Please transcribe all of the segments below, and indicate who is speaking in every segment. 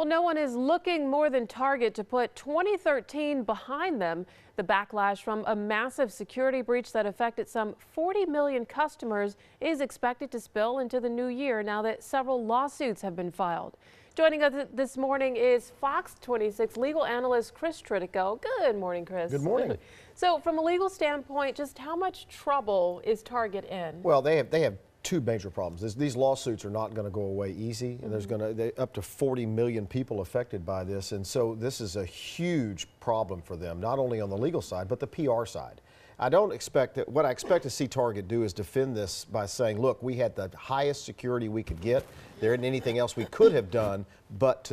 Speaker 1: Well, no one is looking more than Target to put 2013 behind them. The backlash from a massive security breach that affected some 40 million customers is expected to spill into the new year now that several lawsuits have been filed. Joining us this morning is Fox 26 legal analyst Chris Tritico. Good morning, Chris.
Speaker 2: Good morning.
Speaker 1: So from a legal standpoint, just how much trouble is Target in?
Speaker 2: Well, they have two major problems. These lawsuits are not going to go away easy, and there's going to up to 40 million people affected by this, and so this is a huge problem for them, not only on the legal side but the PR side. What I expect to see Target do is defend this by saying, look, we had the highest security we could get. There isn't anything else we could have done but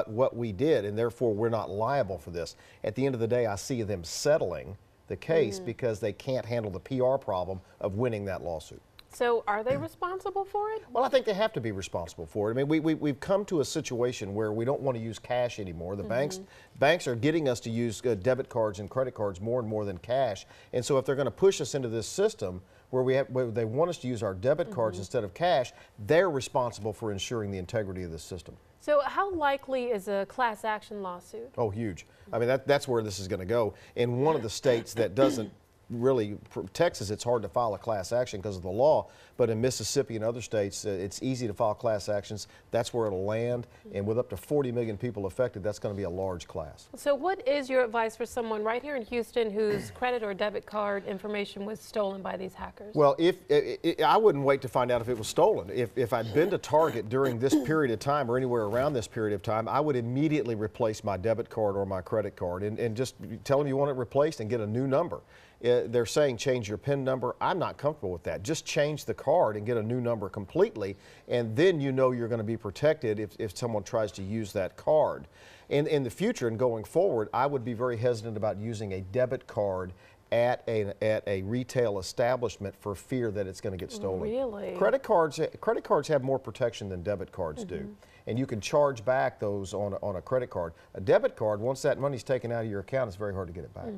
Speaker 2: what we did, and therefore we're not liable for this. At the end of the day, I see them settling the case because they can't handle the PR problem of winning that lawsuit.
Speaker 1: So are they responsible for it?
Speaker 2: Well, I think they have to be responsible for it. I mean, we've come to a situation where we don't want to use cash anymore. The banks are getting us to use debit cards and credit cards more and more than cash. And so if they're going to push us into this system where they want us to use our debit cards instead of cash, they're responsible for ensuring the integrity of the system.
Speaker 1: So how likely is a class action lawsuit?
Speaker 2: Oh, huge. I mean, that's where this is going to go. In one of the states that doesn't really, Texas, it's hard to file a class action because of the law, but in Mississippi and other states, it's easy to file class actions. That's where it'll land, and with up to 40 million people affected, that's going to be a large class.
Speaker 1: So what is your advice for someone right here in Houston whose credit or debit card information was stolen by these hackers?
Speaker 2: Well, I wouldn't wait to find out if it was stolen. If I'd been to Target during this period of time or anywhere around this period of time, I would immediately replace my debit card or my credit card and just tell them you want it replaced and get a new number. They're saying change your PIN number. I'm not comfortable with that. Just change the card and get a new number completely, and then you know you're going to be protected if someone tries to use that card. In the future and going forward, I would be very hesitant about using a debit card at a retail establishment for fear that it's going to get stolen.
Speaker 1: Really?
Speaker 2: Credit cards have more protection than debit cards do, and you can charge back those on a credit card. A debit card, once that money's taken out of your account, it's very hard to get it back.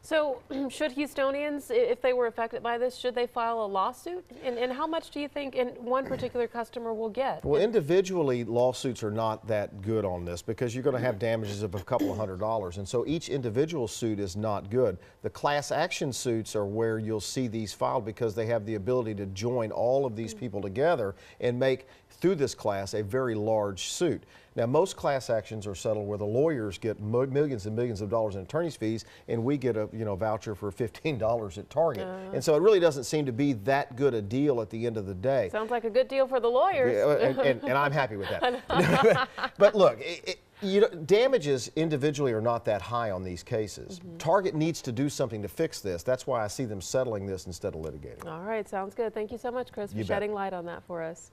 Speaker 1: So should Houstonians, if they were affected by this, should they file a lawsuit? And how much do you think one particular customer will get?
Speaker 2: Well, individually, lawsuits are not that good on this because you're going to have damages of a couple of $100s, and so each individual suit is not good. The class action suits are where you'll see these filed because they have the ability to join all of these people together and make, through this class, a very large suit. Now, most class actions are settled where the lawyers get millions and millions of dollars in attorney's fees, and we get a voucher for $15 at Target. And so it really doesn't seem to be that good a deal at the end of the day.
Speaker 1: Sounds like a good deal for the lawyers.
Speaker 2: And I'm happy with that. But look, damages individually are not that high on these cases. Target needs to do something to fix this. That's why I see them settling this instead of litigating.
Speaker 1: All right, sounds good. Thank you so much, Chris, for shedding light on that for us.